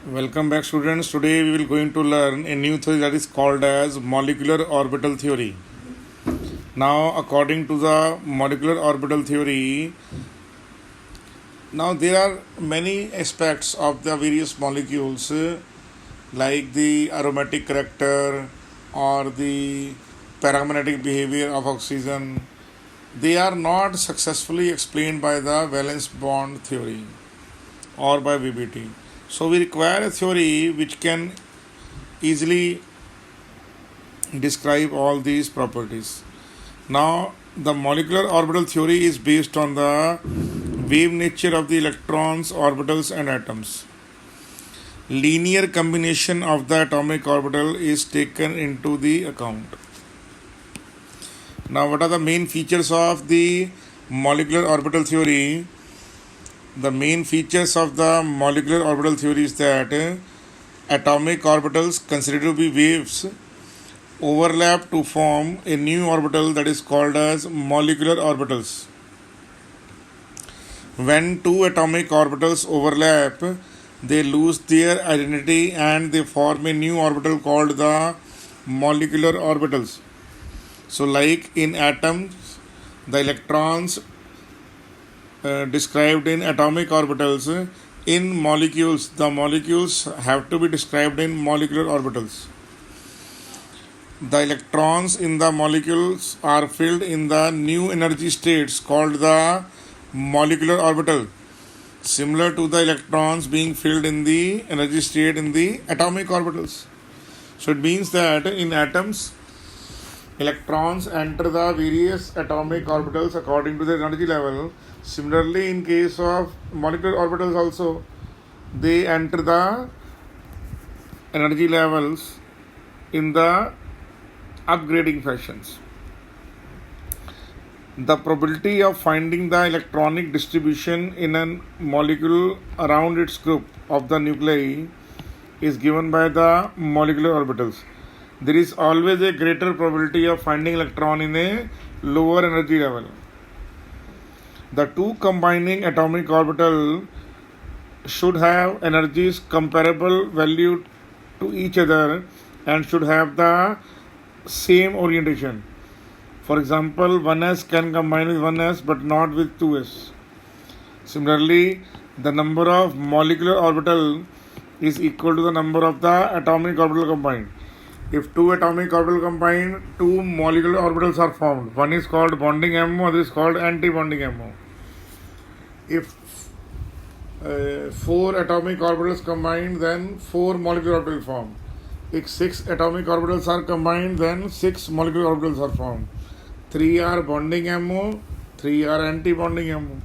Welcome back, students. Today we will going to learn a new theory that is called as molecular orbital theory. Now, according to the molecular orbital theory, now there are many aspects of the various molecules, like the aromatic character or the paramagnetic behavior of oxygen. They are not successfully explained by the valence bond theory or by VBT. So we require a theory which can easily describe all these properties. Now, the molecular orbital theory is based on the wave nature of the electrons, orbitals, and atoms. Linear combination of the atomic orbital is taken into the account. Now, what are the main features of the molecular orbital theory? The main features of the molecular orbital theory is that atomic orbitals considered to be waves overlap to form a new orbital that is called as molecular orbitals. When two atomic orbitals overlap, they lose their identity and they form a new orbital called the molecular orbitals. So, like in atoms, the electrons described in atomic orbitals, in molecules, the molecules have to be described in molecular orbitals. The electrons in the molecules are filled in the new energy states called the molecular orbital, similar to the electrons being filled in the energy state in the atomic orbitals. So it means that in atoms, electrons enter the various atomic orbitals according to their energy level. Similarly, in case of molecular orbitals also, they enter the energy levels in the upgrading fashions. The probability of finding the electronic distribution in a molecule around its group of the nuclei is given by the molecular orbitals. There is always a greater probability of finding electron in a lower energy level. The two combining atomic orbital should have energies comparable value to each other and should have the same orientation. For example, 1s can combine with 1s but not with 2s. Similarly, the number of molecular orbital is equal to the number of the atomic orbital combined. If two atomic orbitals combine, two molecular orbitals are formed. One is called bonding MO, other is called anti-bonding MO. If four atomic orbitals combine, then four molecular orbitals form. If six atomic orbitals are combined, then six molecular orbitals are formed. Three are bonding MO, three are anti-bonding MO.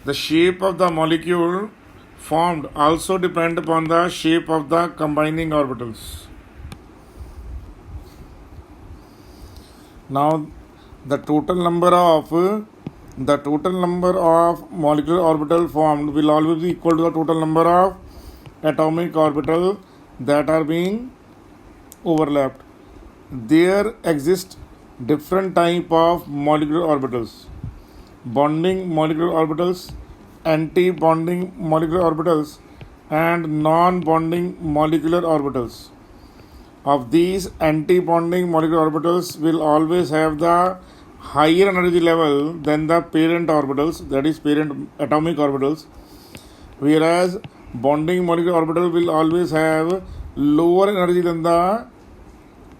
The shape of the molecule formed also depend upon the shape of the combining orbitals. Now, the total number of molecular orbital formed will always be equal to the total number of atomic orbital that are being overlapped. There exist different type of molecular orbitals: bonding molecular orbitals, anti-bonding molecular orbitals, and non-bonding molecular orbitals. Of these, anti-bonding molecular orbitals will always have the higher energy level than the parent orbitals, that is parent atomic orbitals, whereas bonding molecular orbital will always have lower energy than the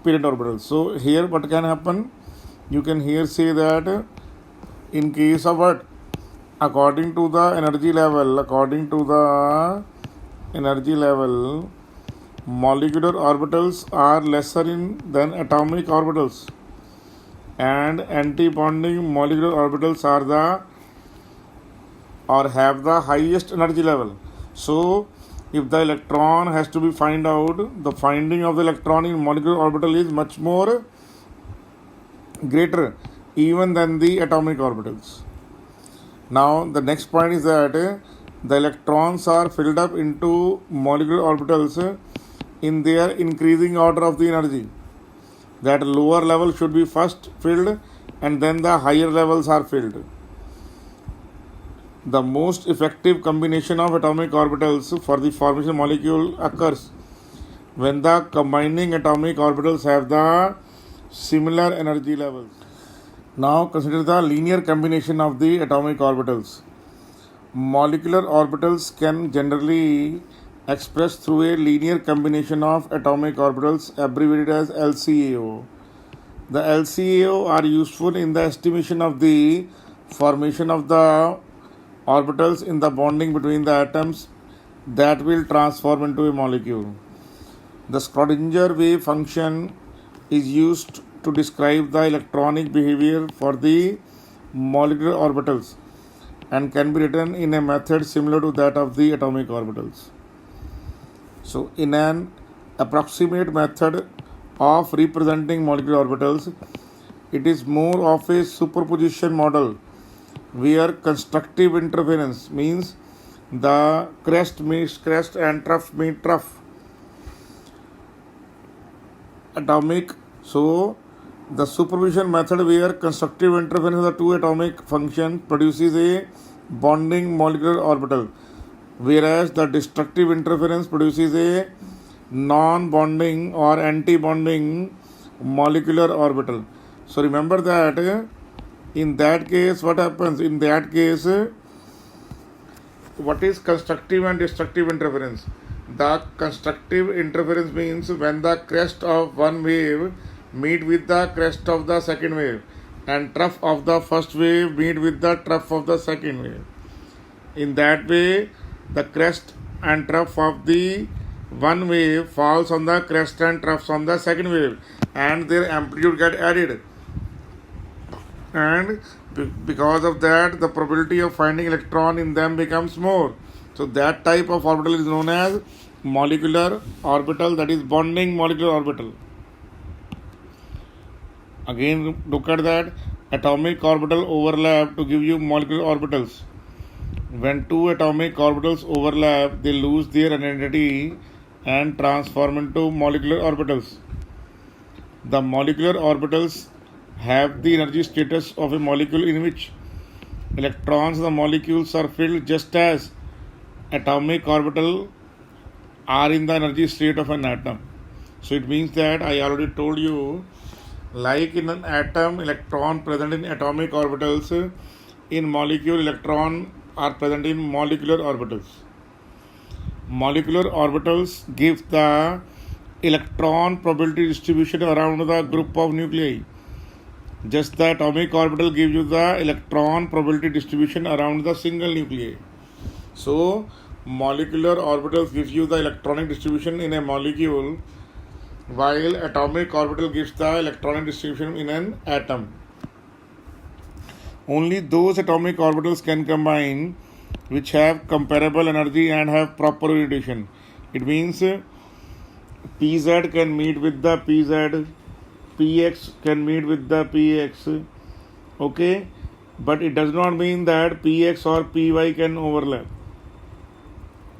parent orbitals. So here what can happen? You can here say that in case of what? According to the energy level, molecular orbitals are lesser than atomic orbitals, and anti-bonding molecular orbitals have the highest energy level. So if the electron has to be find out, the finding of the electron in molecular orbital is much more greater even than the atomic orbitals. Now the next point is that the electrons are filled up into molecular orbitals in their increasing order of the energy. That lower level should be first filled and then the higher levels are filled. The most effective combination of atomic orbitals for the formation of molecule occurs when the combining atomic orbitals have the similar energy levels. Now consider the linear combination of the atomic orbitals. Molecular orbitals can generally express through a linear combination of atomic orbitals abbreviated as LCAO. The LCAO are useful in the estimation of the formation of the orbitals in the bonding between the atoms that will transform into a molecule. The Schrodinger wave function is used to describe the electronic behavior for the molecular orbitals and can be written in a method similar to that of the atomic orbitals. So, in an approximate method of representing molecular orbitals, it is more of a superposition model where constructive interference means the crest meets crest and trough meet trough. Atomic, so the superposition method where constructive interference of the two atomic function produces a bonding molecular orbital, whereas the destructive interference produces a non-bonding or anti-bonding molecular orbital. So remember that in that case what happens? In that case, what is constructive and destructive interference? The constructive interference means when the crest of one wave meet with the crest of the second wave and trough of the first wave meet with the trough of the second wave. In that way, the crest and trough of the one wave falls on the crest and troughs on the second wave and their amplitude get added, and because of that the probability of finding electron in them becomes more. So that type of orbital is known as molecular orbital, that is bonding molecular orbital. Again look at that, atomic orbital overlap to give you molecular orbitals. When two atomic orbitals overlap, they lose their identity and transform into molecular orbitals. The molecular orbitals have the energy status of a molecule in which electrons in the molecules are filled, just as atomic orbital are in the energy state of an atom. So it means that I already told you, like in an atom, electron present in atomic orbitals, in molecule electron are present in molecular orbitals. Molecular orbitals give the electron probability distribution around the group of nuclei. Just the atomic orbital gives you the electron probability distribution around the single nuclei. So molecular orbitals gives you the electronic distribution in a molecule, while atomic orbital gives the electronic distribution in an atom. Only those atomic orbitals can combine which have comparable energy and have proper orientation. It means pz can meet with the pz, px can meet with the px, okay, but it does not mean that px or py can overlap.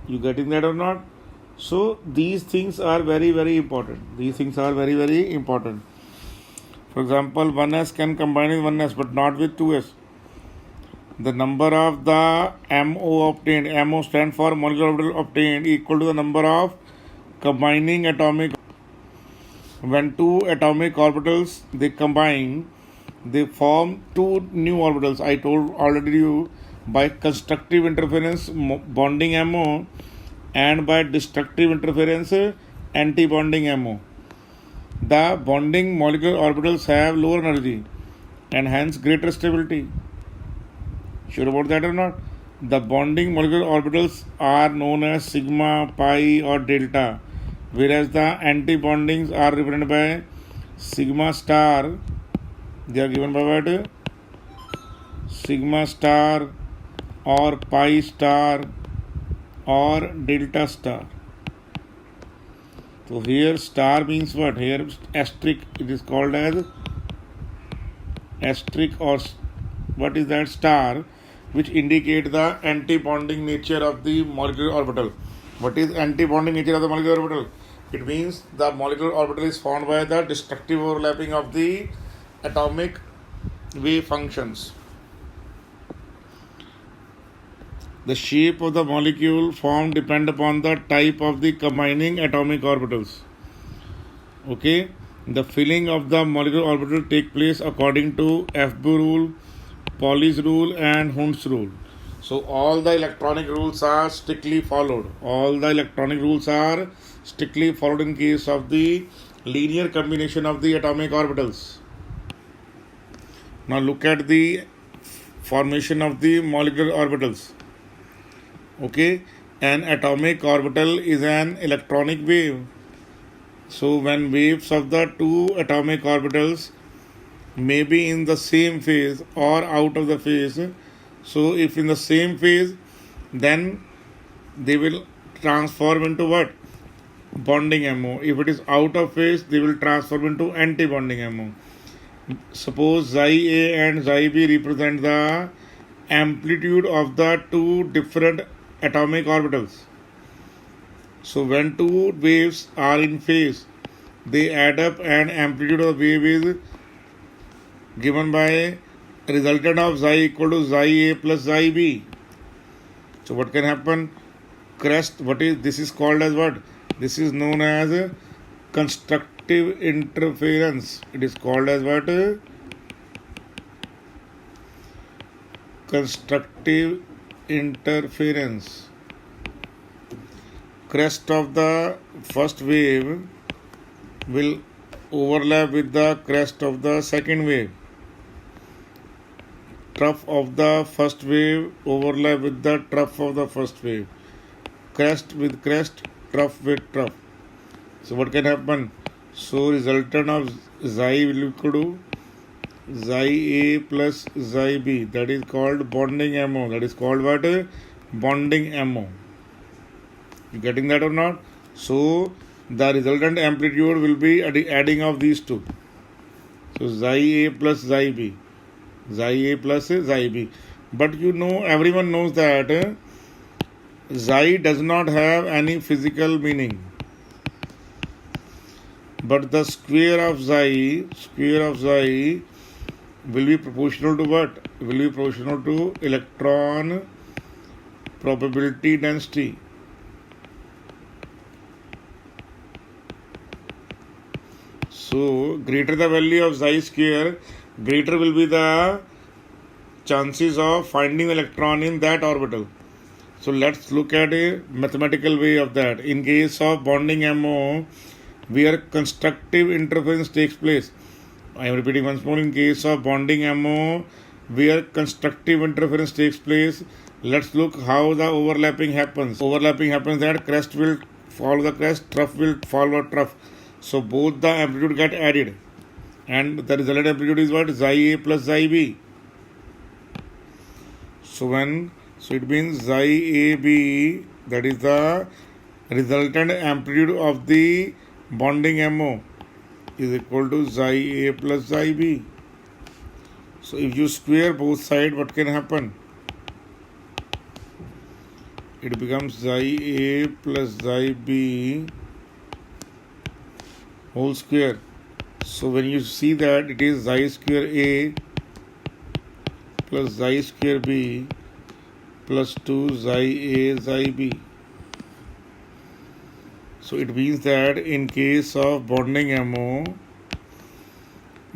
You getting that or not? So these things are very important. For example, 1s can combine with 1s but not with 2s. The number of the MO obtained, MO stand for molecular orbital obtained, equal to the number of combining atomic. When two atomic orbitals they combine, they form two new orbitals. I told already you, by constructive interference bonding MO and by destructive interference anti-bonding MO. The bonding molecular orbitals have lower energy and hence greater stability. Sure about that or not? The bonding molecular orbitals are known as sigma, pi or delta, whereas the anti-bondings are represented by sigma star. They are given by what? Sigma star or pi star or delta star. So here star means what? Here asterisk, it is called as asterisk, or what is that? Star, which indicate the anti-bonding nature of the molecular orbital. What is anti-bonding nature of the molecular orbital? It means the molecular orbital is formed by the destructive overlapping of the atomic wave functions. The shape of the molecule formed depend upon the type of the combining atomic orbitals. Okay, the filling of the molecular orbital take place according to FB rule, Pauli's rule, and Hund's rule. So all the electronic rules are strictly followed. All the electronic rules are strictly followed in case of the linear combination of the atomic orbitals. Now look at the formation of the molecular orbitals. Okay, an atomic orbital is an electronic wave. So when waves of the two atomic orbitals may be in the same phase or out of the phase, so if in the same phase, then they will transform into what? Bonding MO. If it is out of phase, they will transform into anti-bonding MO. Suppose Xi A and Xi B represent the amplitude of the two different atomic orbitals. So when two waves are in phase, they add up and amplitude of the wave is given by resultant of Xi equal to Xi A plus Xi B. So what can happen? Crest, this is called as what? This is known as constructive interference. It is called as what? Constructive interference. Crest of the first wave will overlap with the crest of the second wave. Trough of the first wave overlap with the trough of the first wave. Crest with crest, trough with trough. So what can happen? So resultant of Xi will equal to Xi A plus Xi B. That is called bonding MO. That is called what? Bonding MO. You getting that or not? So the resultant amplitude will be adding of these two. So Xi A plus Xi B. Xi A plus Xi B. But everyone knows that Xi does not have any physical meaning. But the square of Xi will be proportional to what? Will be proportional to electron probability density. So greater the value of Xi square, greater will be the chances of finding electron in that orbital. So let's look at a mathematical way of that. In case of bonding MO, where constructive interference takes place. I am repeating once more. In case of bonding MO, where constructive interference takes place, let's look how the overlapping happens. Overlapping happens that crest will follow the crest, trough will follow trough. So both the amplitude get added, and the resultant amplitude is what? Xi A plus Xi B. So it means Xi A B, that is the resultant amplitude of the bonding MO, is equal to Xi A plus Xi B. So if you square both sides, what can happen? It becomes Xi A plus Xi B whole square. So when you see that, it is Xi square A plus Xi square B plus 2 Xi A Xi B. So it means that in case of bonding MO,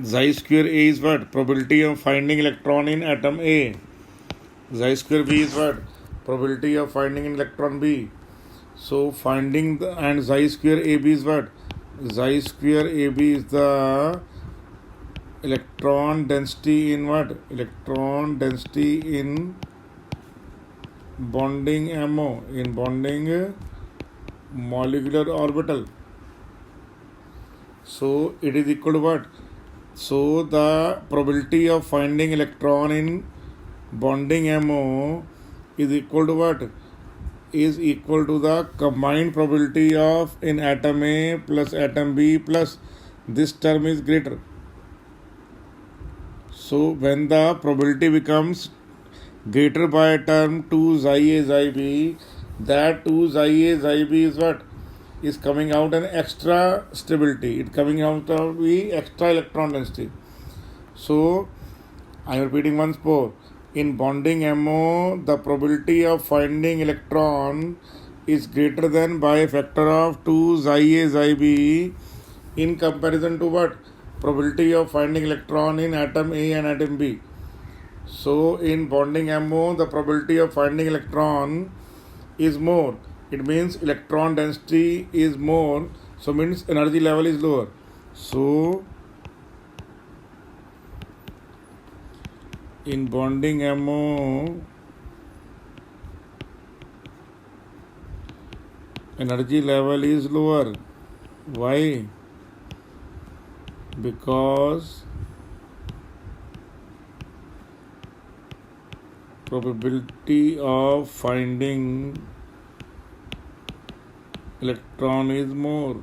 Xi square A is what? Probability of finding electron in atom A. Xi square B is what? Probability of finding in electron B. So and Xi square AB is what? Xi square AB is the electron density in what? Electron density in bonding MO, in bonding molecular orbital. So it is equal to what? So the probability of finding electron in bonding MO is equal to what? Is equal to the combined probability of in atom A plus atom B plus this term is greater. So when the probability becomes greater by a term 2 Xi A Xi B, that 2 Xi A Xi B is what? Is coming out an extra stability. It coming out of the extra electron density. So I am repeating once more. In bonding MO, the probability of finding electron is greater than by a factor of 2 xi A xi B in comparison to what? Probability of finding electron in atom A and atom B. So in bonding MO, the probability of finding electron is more. It means electron density is more, so means energy level is lower. So in bonding MO, energy level is lower. Why? Because probability of finding electron is more.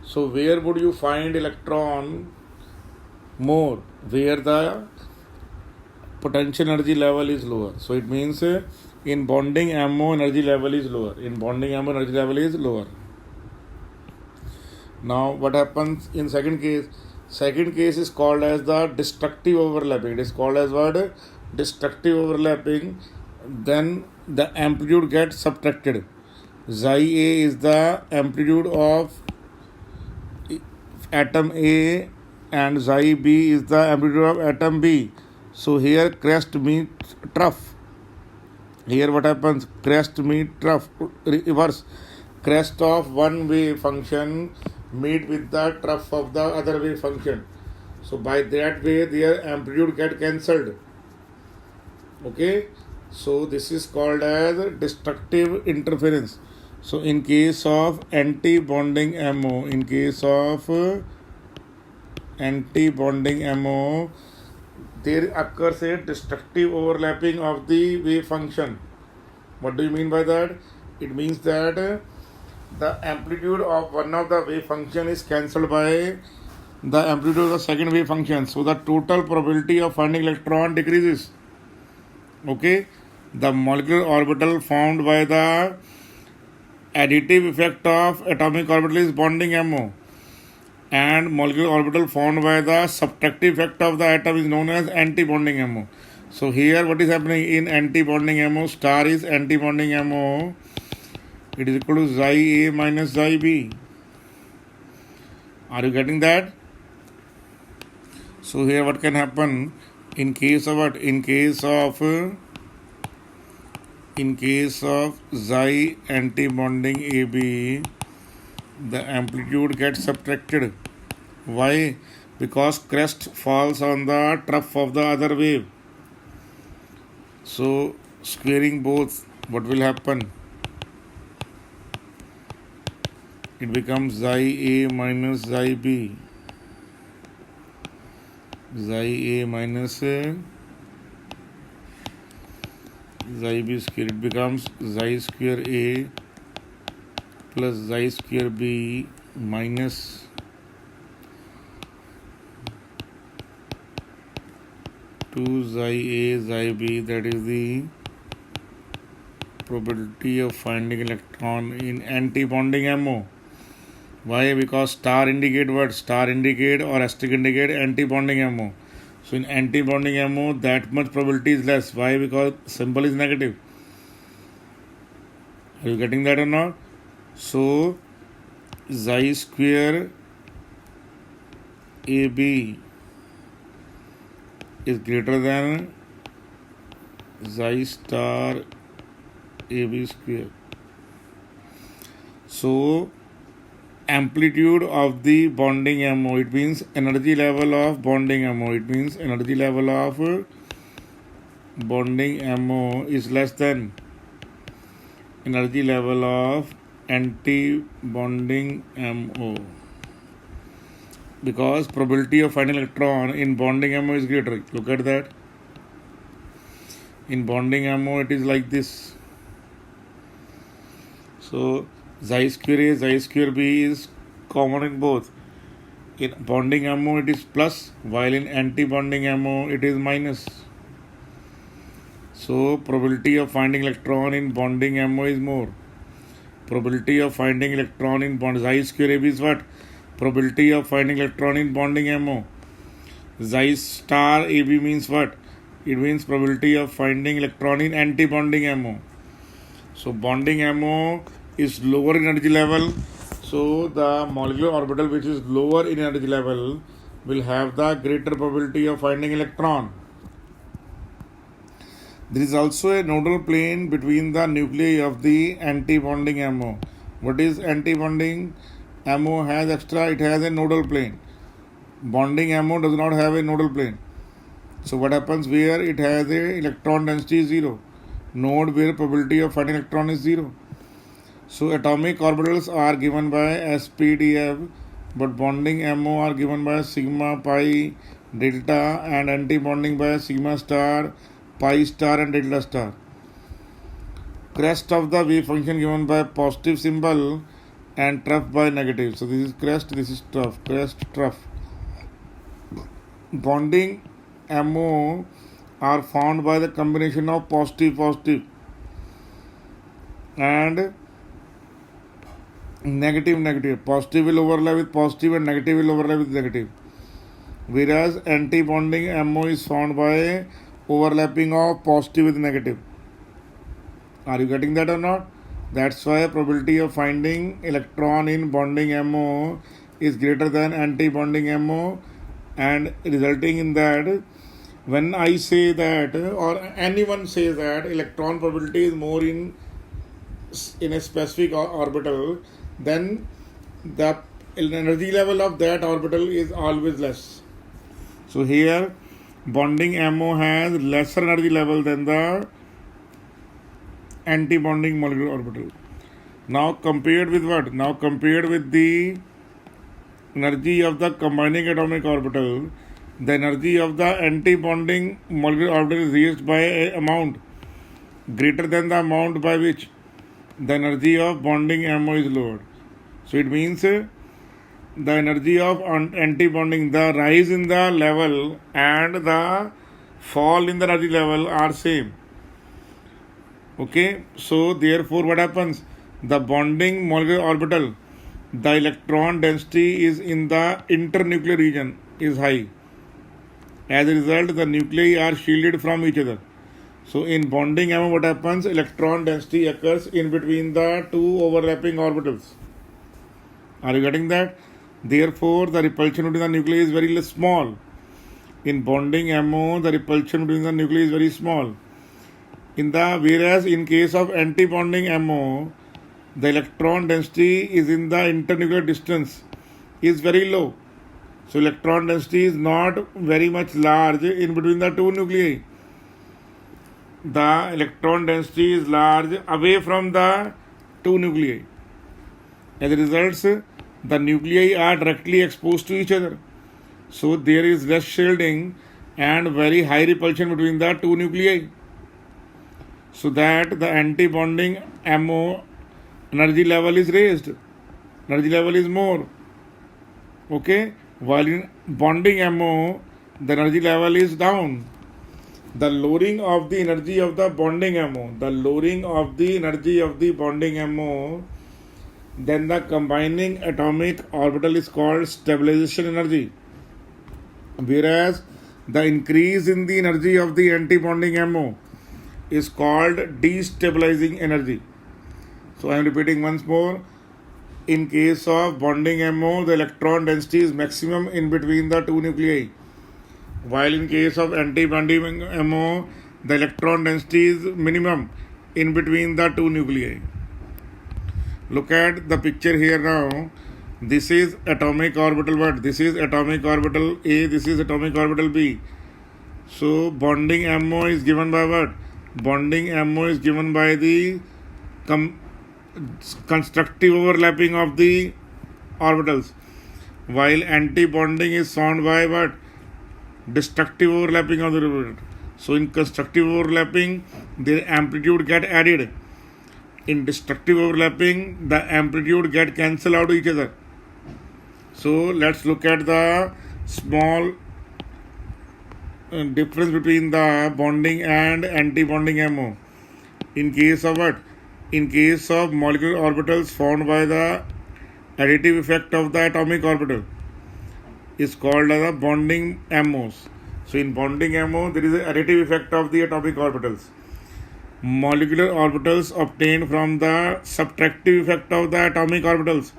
So where would you find electron more? Where the potential energy level is lower. So it means in bonding MO energy level is lower. In bonding MO energy level is lower. Now what happens in second case? Second case is called as the destructive overlapping. It is called as what? Destructive overlapping. Then the amplitude gets subtracted. Xi A is the amplitude of atom A and xi B is the amplitude of atom B. So here crest meets trough. Here what happens? Crest meets trough. Reverse. Crest of one wave function meet with the trough of the other wave function. So by that way their amplitude get cancelled. Okay. So this is called as destructive interference. So in case of anti-bonding MO, there occurs a destructive overlapping of the wave function. What do you mean by that? It means that the amplitude of one of the wave function is cancelled by the amplitude of the second wave function. So the total probability of finding electron decreases. Okay, the molecular orbital formed by the additive effect of atomic orbital is bonding MO, and molecular orbital formed by the subtractive effect of the atom is known as anti-bonding MO. So here what is happening in anti-bonding MO? Star is anti-bonding MO. It is equal to xi A minus xi B. Are you getting that? So here what can happen in case of what? In case of xi anti-bonding AB, the amplitude gets subtracted. Why? Because crest falls on the trough of the other wave. So squaring both, what will happen? It becomes xi A minus xi B. Xi A minus xi B square. It becomes xi square A plus xi square B minus two xi A xi B. That is the probability of finding electron in anti-bonding MO. Why? Because star indicate what? Star indicate or asterisk indicate anti-bonding MO. So in anti-bonding MO, that much probability is less. Why? Because symbol is negative. Are you getting that or not? So xi square AB is greater than xi star AB square. So amplitude of the bonding MO, it means energy level of bonding MO. It means energy level of bonding MO is less than energy level of anti-bonding MO, because probability of finding electron in bonding MO is greater. Look at that. In bonding MO it is like this. So xi square A, xi square B is common in both. In bonding MO it is plus, while in anti-bonding MO it is minus. So probability of finding electron in bonding MO is more. Probability of finding electron in bond xi square AB is what? Probability of finding electron in bonding MO. Xi star AB means what? It means probability of finding electron in anti-bonding MO. So bonding MO is lower energy level. So the molecular orbital which is lower in energy level will have the greater probability of finding electron. There is also a nodal plane between the nuclei of the anti-bonding MO. What is anti-bonding? MO has extra, it has a nodal plane. Bonding MO does not have a nodal plane. So what happens where it has a electron density is 0. Node where probability of finding electron is 0. So atomic orbitals are given by SPDF, but bonding MO are given by sigma, pi, delta, and anti-bonding by sigma star, pi star, and delta star. Crest of the wave function given by positive symbol and trough by negative. So this is crest, this is trough, crest, trough. Bonding MO are found by the combination of positive and negative. Positive will overlap with positive and negative will overlap with negative. Whereas anti-bonding MO is found by overlapping of positive with negative. Are you getting that or not? That's why probability of finding electron in bonding MO is greater than anti-bonding MO, and resulting in that when I say that or anyone says that electron probability is more in a specific orbital, then the energy level of that orbital is always less. So here bonding MO has lesser energy level than the anti-bonding molecular orbital. Now compared with what? Now compared with the energy of the combining atomic orbital, the energy of the anti-bonding molecular orbital is raised by an amount greater than the amount by which the energy of bonding MO is lowered. So it means the energy of anti-bonding, the rise in the level and the fall in the energy level are same. Okay, so therefore what happens? The bonding molecular orbital, the electron density is in the internuclear region is high. As a result, the nuclei are shielded from each other. So in bonding MO what happens? Electron density occurs in between the two overlapping orbitals. Are you getting that? Therefore, the repulsion between the nuclei is very small. In bonding MO, the repulsion between the nuclei is very small. Whereas in case of anti-bonding MO, the electron density is in the internuclear distance is very low. So electron density is not very much large in between the two nuclei. The electron density is large away from the two nuclei. As a result, the nuclei are directly exposed to each other. So there is less shielding and very high repulsion between the two nuclei. So that the anti-bonding MO energy level is raised. Energy level is more. Okay? While in bonding MO, the energy level is down. The lowering of the energy of the bonding MO, then the combining atomic orbital is called stabilization energy. Whereas the increase in the energy of the anti-bonding MO is called destabilizing energy. So I am repeating once more. In case of bonding MO, the electron density is maximum in between the two nuclei. While in case of anti-bonding MO, the electron density is minimum in between the two nuclei. Look at the picture here now. This is atomic orbital what? This is atomic orbital A, this is atomic orbital B. So bonding MO is given by what? Bonding MO is given by the constructive overlapping of the orbitals, while anti-bonding is found by what? Destructive overlapping of the orbital. So in constructive overlapping, the amplitude get added. In destructive overlapping, the amplitude get cancelled out each other. So let's look at the small difference between the bonding and anti-bonding MO. In case of what? In case of molecular orbitals formed by the additive effect of the atomic orbital, is called as a bonding MOs. So in bonding MO, there is an additive effect of the atomic orbitals. Molecular orbitals obtained from the subtractive effect of the atomic orbitals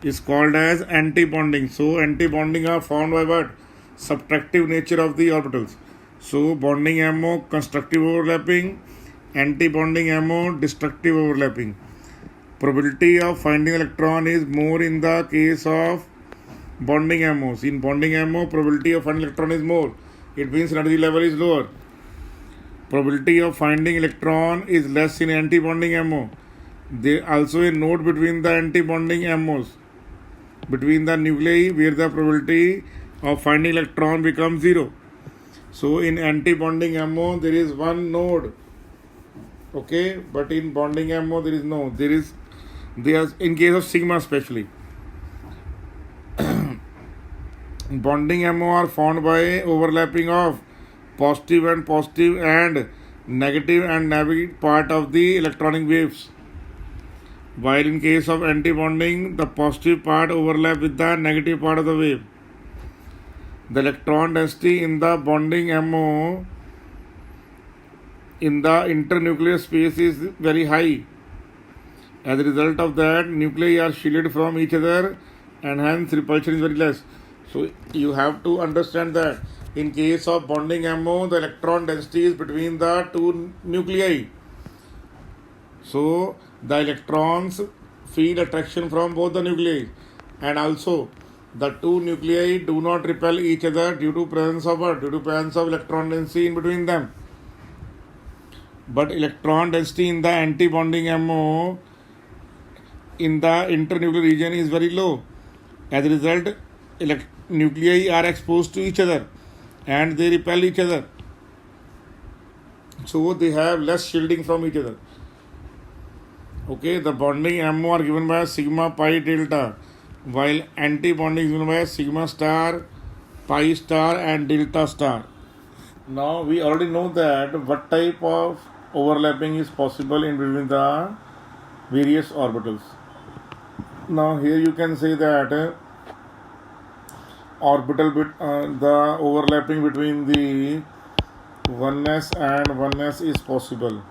is called as anti-bonding. So anti-bonding are formed by what? Subtractive nature of the orbitals. So bonding MO, constructive overlapping, anti-bonding MO, destructive overlapping. Probability of finding electron is more in the case of bonding MOs. In bonding MO, probability of finding electron is more. It means energy level is lower. Probability of finding electron is less in anti-bonding MO. There also a note between the anti-bonding MOs, between the nuclei, where the probability of finding electron becomes 0. So in anti-bonding MO there is one node, okay, but in bonding MO there is no. There in case of sigma especially. Bonding MO are formed by overlapping of positive and negative part of the electronic waves. While in case of anti-bonding, the positive part overlap with the negative part of the wave. The electron density in the bonding MO in the internuclear space is very high. As a result of that, nuclei are shielded from each other and hence repulsion is very less. So you have to understand that in case of bonding MO, the electron density is between the two nuclei. So the electrons feel attraction from both the nuclei, and also the two nuclei do not repel each other due to presence of what? Due to presence of electron density in between them. But electron density in the anti-bonding MO in the internuclear region is very low. As a result, nuclei are exposed to each other and they repel each other. So they have less shielding from each other. Okay, the bonding MO are given by sigma pi delta, while anti-bonding is given by sigma star, pi star and delta star. Now we already know that what type of overlapping is possible in between the various orbitals. Now here you can say that the overlapping between the 1s and 1s is possible.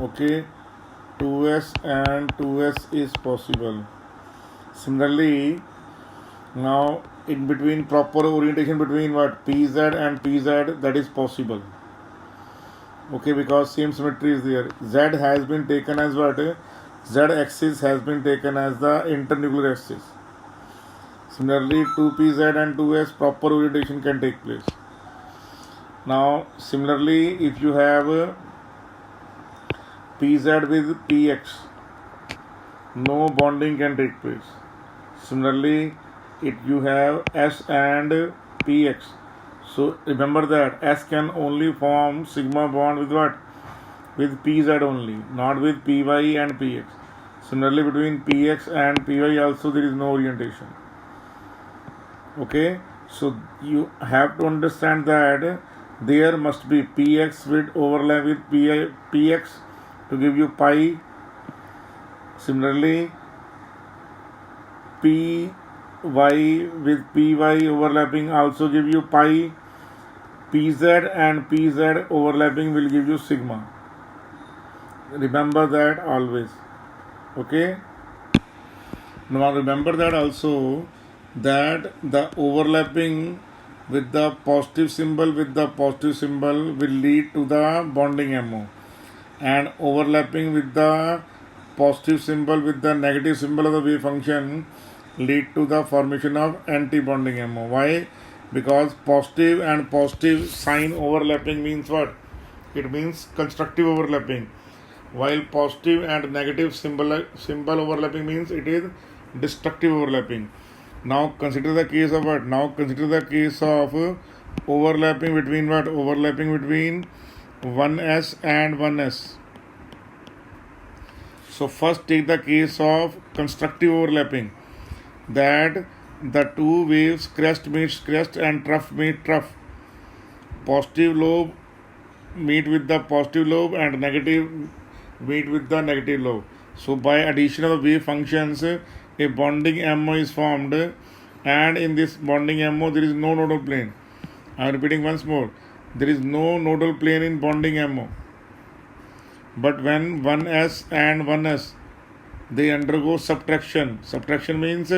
Okay, 2s and 2s is possible. Similarly, now in between proper orientation between what? PZ and PZ, that is possible. Okay, because same symmetry is there. Z has been taken as what? Z axis has been taken as the internuclear axis. Similarly, 2pz and 2s proper orientation can take place. Now, similarly, if you have pz with px, no bonding can take place. Similarly, if you have s and px, so remember that s can only form sigma bond with what? With pz only, not with py and px. Similarly, between px and py also there is no orientation. Okay, so you have to understand that there must be px with overlap with px to give you pi. Similarly, py with py overlapping also give you pi. Pz and pz overlapping will give you sigma. Remember that always. Okay. Now remember that also, that the overlapping with the positive symbol will lead to the bonding MO, and overlapping with the positive symbol with the negative symbol of the wave function lead to the formation of anti-bonding MO. Why? Because positive and positive sign overlapping means what? It means constructive overlapping, while positive and negative symbol overlapping means it is destructive overlapping. Now consider the case of what? Now consider the case of overlapping between what? Overlapping between 1s and 1s. So first take the case of constructive overlapping, that the two waves crest meets crest and trough meet trough. Positive lobe meet with the positive lobe and negative meet with the negative lobe. So by addition of the wave functions, a bonding MO is formed and in this bonding MO there is no nodal plane. I am repeating once more, there is no nodal plane in bonding MO. But when 1s and 1s they undergo subtraction. Subtraction means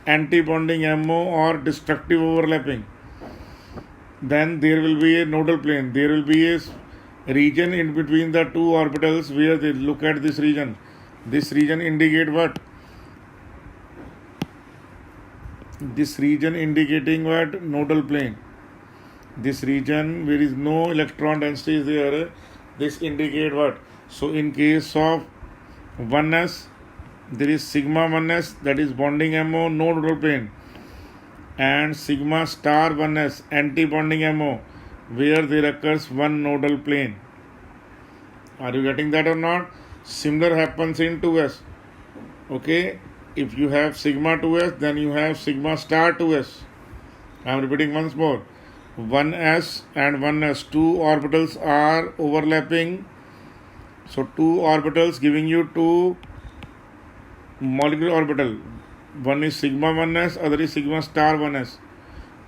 anti-bonding MO or destructive overlapping. Then there will be a nodal plane. There will be a region in between the two orbitals where they look at this region. This region indicate what? This region indicating what? Nodal plane. This region where is no electron density is there. This indicate what? So in case of 1s, there is sigma 1s, that is bonding MO, no nodal plane, and sigma star 1s, anti-bonding MO, where there occurs one nodal plane. Are you getting that or not? Similar happens in 2s. Okay, if you have sigma 2s, then you have sigma star 2s. I am repeating once more. 1s and 1s, two orbitals are overlapping. So two orbitals giving you two molecular orbital. One is sigma 1s, other is sigma star 1s.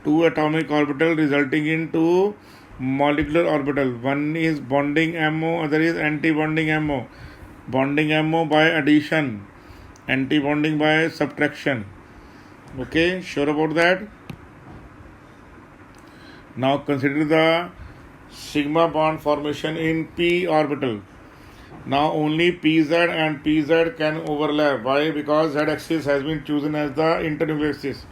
Two atomic orbital resulting in two molecular orbital. One is bonding MO, other is anti-bonding MO. Bonding MO by addition, anti-bonding by subtraction. Okay, sure about that? Now consider the sigma bond formation in p orbital. Now only pz and pz can overlap. Why? Because z-axis has been chosen as the internuclear axis.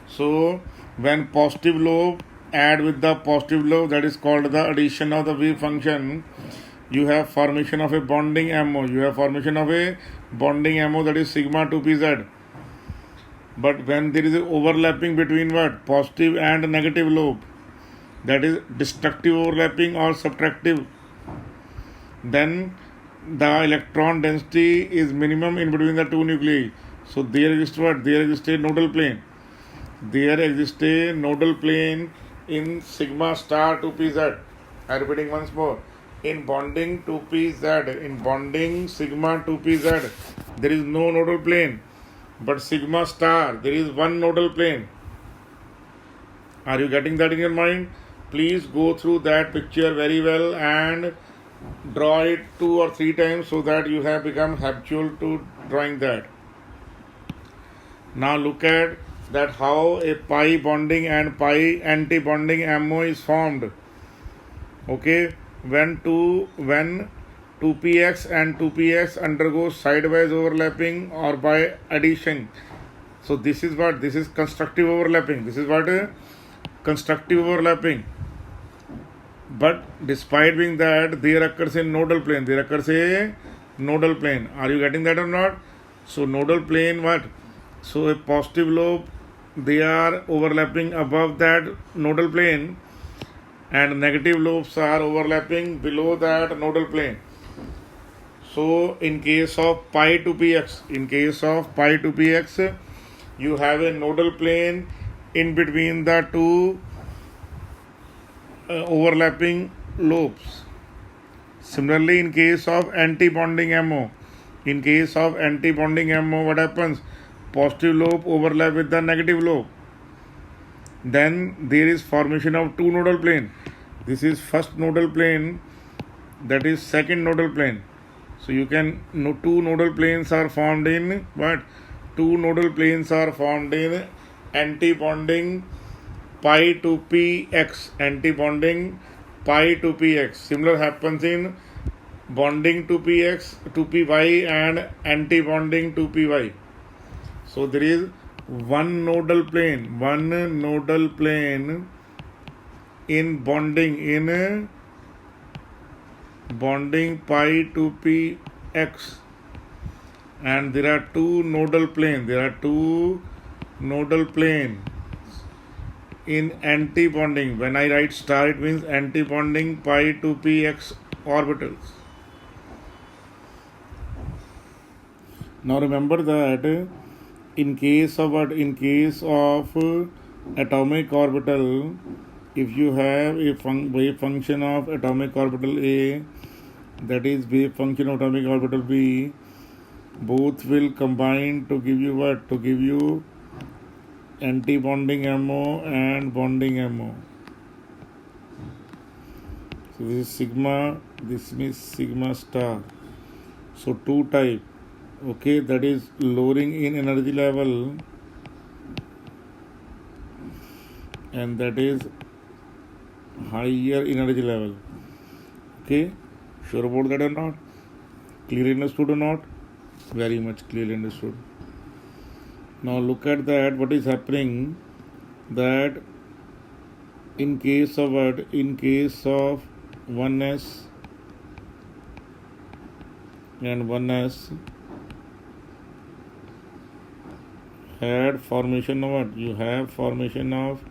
So when positive lobe add with the positive lobe, that is called the addition of the wave function, you have formation of a bonding MO. You have formation of a bonding MO, that is sigma 2pz. But when there is a overlapping between what? Positive and negative lobe, that is destructive overlapping or subtractive, then the electron density is minimum in between the two nuclei. So there exists what? There exists a nodal plane. There exists a nodal plane in sigma star 2pz. I am repeating once more. In bonding 2pz, in bonding sigma 2pz, there is no nodal plane. But sigma star, there is one nodal plane. Are you getting that in your mind? Please go through that picture very well and draw it 2 or 3 times so that you have become habitual to drawing that. Now look at that how a pi bonding and pi anti-bonding MO is formed. Okay, when 2px and 2px undergo sidewise overlapping or by addition. So this is what? This is constructive overlapping. This is what? Constructive overlapping. But despite being that, there occurs a nodal plane. There occurs a nodal plane. Are you getting that or not? So nodal plane what? So a positive lobe, they are overlapping above that nodal plane, and negative lobes are overlapping below that nodal plane. So in case of pi to px, you have a nodal plane in between the two overlapping lobes. Similarly, in case of anti-bonding MO, what happens? Positive lobe overlap with the negative lobe. Then there is formation of two nodal plane. This is first nodal plane, that is second nodal plane. So you can two nodal planes are formed in what? Two nodal planes are formed in anti-bonding pi to px, anti-bonding pi to px. Similar happens in bonding to px to py and anti-bonding to py. So there is one nodal plane in bonding pi to px, and there are two nodal planes. In anti-bonding. When I write star, it means anti-bonding pi to px orbitals. Now remember that in case of atomic orbital, if you have a wave function of atomic orbital A, that is wave function of atomic orbital B, both will combine to give you what? To give you anti-bonding MO and bonding MO. So this is sigma, this is sigma star. So two type, okay, that is lowering in energy level and that is higher energy level. Okay, sure about that or not? Clearly understood or not? Very much clearly understood. Now look at that, what is happening, that in case of what? In case of 1s and 1s had formation of what? You have formation of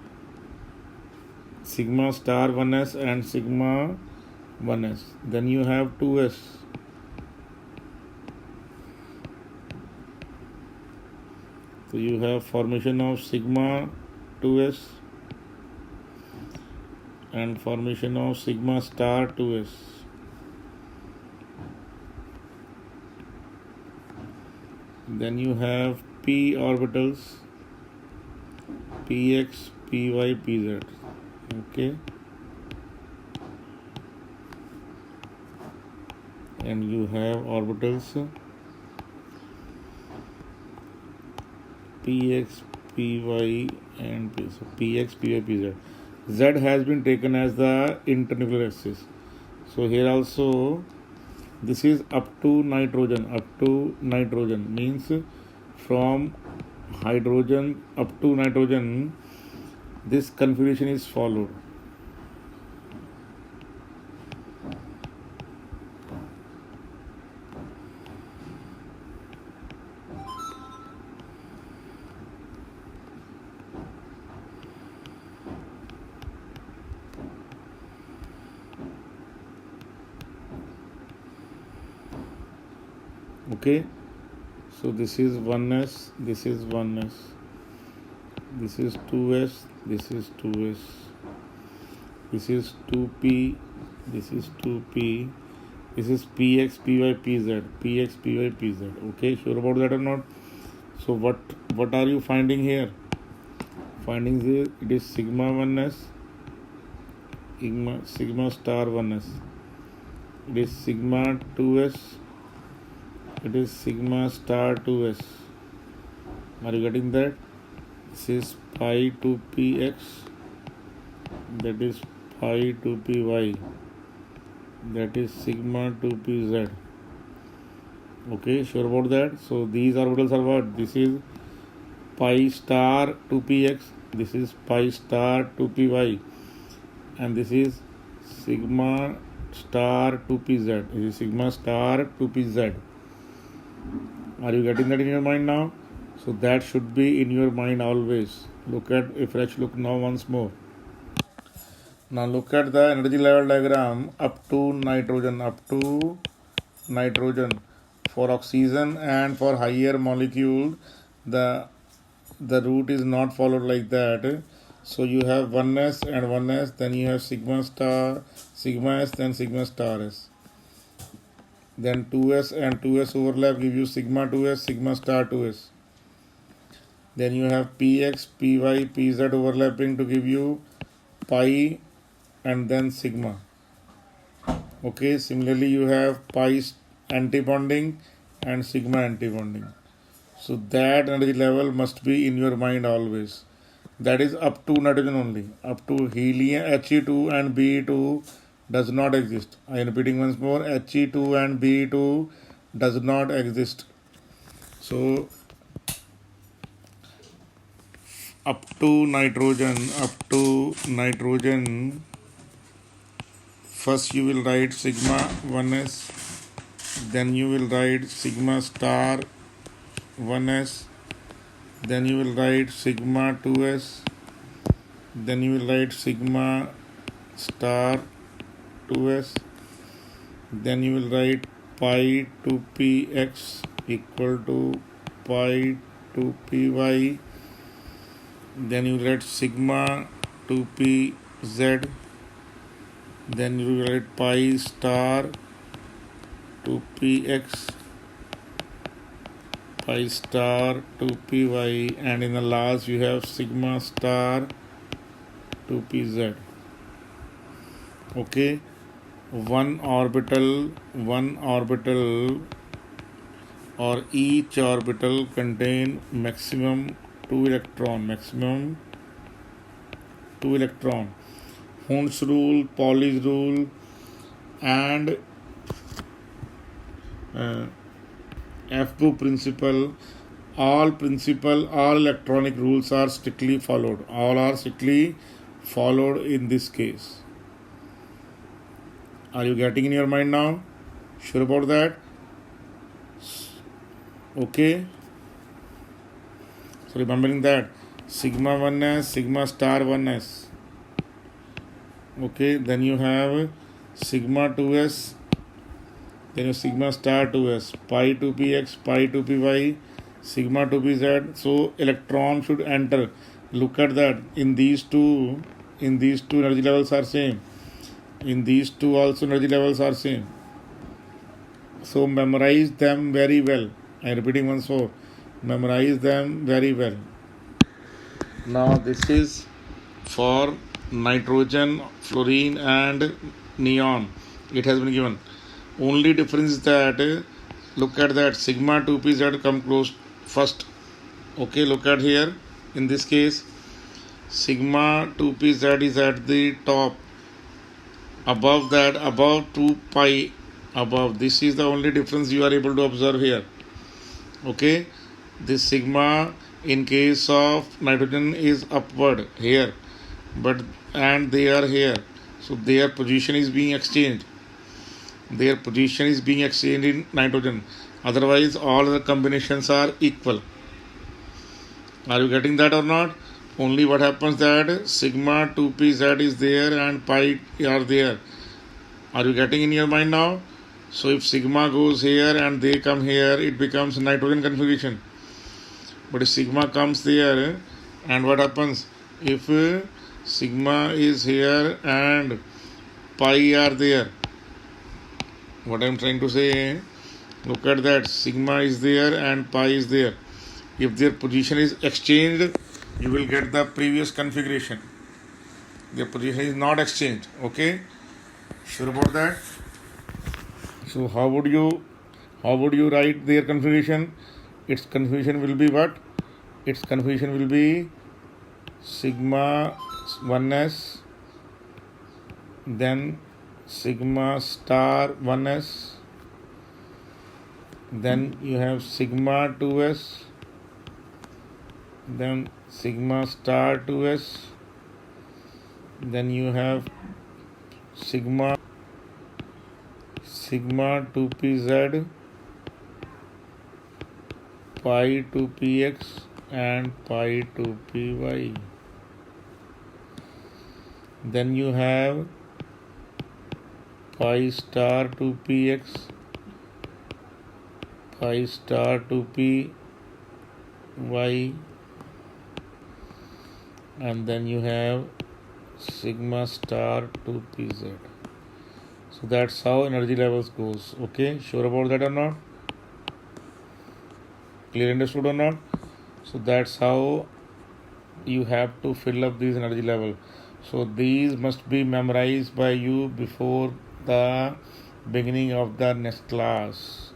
sigma star 1s and sigma 1s. Then you have 2s. So you have formation of sigma 2s and formation of sigma star 2s. Then you have p orbitals, px, py, pz. Okay, and you have orbitals px, py, and p. So px, py, pz. Z has been taken as the internuclear axis. So here also this is up to nitrogen. Up to nitrogen means from hydrogen up to nitrogen, this configuration is followed. Okay, so this is 1s, this is 1s, this is 2s, this is 2s, this is 2p, this is 2p, this is px, py, pz, px, py, pz. Okay, sure about that or not? So what are you finding here? Finding here, it is sigma 1s, sigma star 1s, it is sigma 2s, it is sigma star 2s. Are you getting that? This is pi 2px, that is pi 2py, that is sigma 2pz. Okay, sure about that? So these orbitals are what? This is pi star 2px, this is pi star 2py, and this is sigma star 2pz. This is sigma star 2pz. Are you getting that in your mind now? So that should be in your mind always. Look at a fresh look now once more. Now look at the energy level diagram up to nitrogen, For oxygen and for higher molecule, the route is not followed like that. So you have 1s and 1s, then you have sigma star, sigma s, then sigma star s. Then 2s and 2s overlap give you sigma 2s, sigma star 2s. Then you have px, py, pz overlapping to give you pi and then sigma. Okay, similarly you have pi antibonding and sigma antibonding. So that energy level must be in your mind always. That is up to nitrogen only. Up to helium, He2 and Be2 does not exist. I am repeating once more, He2 and Be2 does not exist. So up to nitrogen, first you will write sigma 1s, then you will write sigma star 1s, then you will write sigma 2s, then you will write sigma star 2s, then you will write pi 2px equal to pi 2py, then you will write sigma 2pz, then you will write pi star 2px, pi star 2py, and in the last you have sigma star 2pz. Okay, one orbital or each orbital contain maximum 2 electron. Hund's rule, Pauli's rule, and F2 principle, all electronic rules are strictly followed. All are strictly followed in this case. Are you getting in your mind now? Sure about that? Okay. So remembering that sigma 1s, sigma star 1s. Okay, then you have sigma 2s, then you sigma star 2s, pi 2px, pi 2py, sigma 2pz. So electron should enter. Look at that. In these two energy levels are same. In these two also energy levels are same. So memorize them very well. I am repeating once more. Memorize them very well. Now this is for nitrogen, fluorine and neon. It has been given. Only difference is that look at that sigma 2pz come close first. Okay, look at here. In this case, sigma 2pz is at the top. Above that, above 2 pi above. This is the only difference you are able to observe here. Okay, this sigma in case of nitrogen is upward here, and they are here, so their position is being exchanged. Their position is being exchanged in nitrogen. Otherwise, all the combinations are equal. Are you getting that or not? Only what happens that sigma 2pz is there and pi are there. Are you getting in your mind now? So if sigma goes here and they come here, it becomes nitrogen configuration. But if sigma comes there, and what happens? If sigma is here and pi are there, what I am trying to say, look at that, sigma is there and pi is there. If their position is exchanged, you will get the previous configuration. Their position is not exchanged. Okay, sure about that? So how would you write their configuration? Its configuration will be what? Its configuration will be sigma 1s, then sigma star 1s, then you have sigma 2s, then sigma star 2s, then you have sigma 2pz, pi 2px and pi 2py. Then you have pi star 2px, pi star 2py, and then you have sigma star 2pz. So that's how energy levels goes. Okay, sure about that or not? Clear, understood or not? So that's how you have to fill up these energy level. So these must be memorized by you before the beginning of the next class.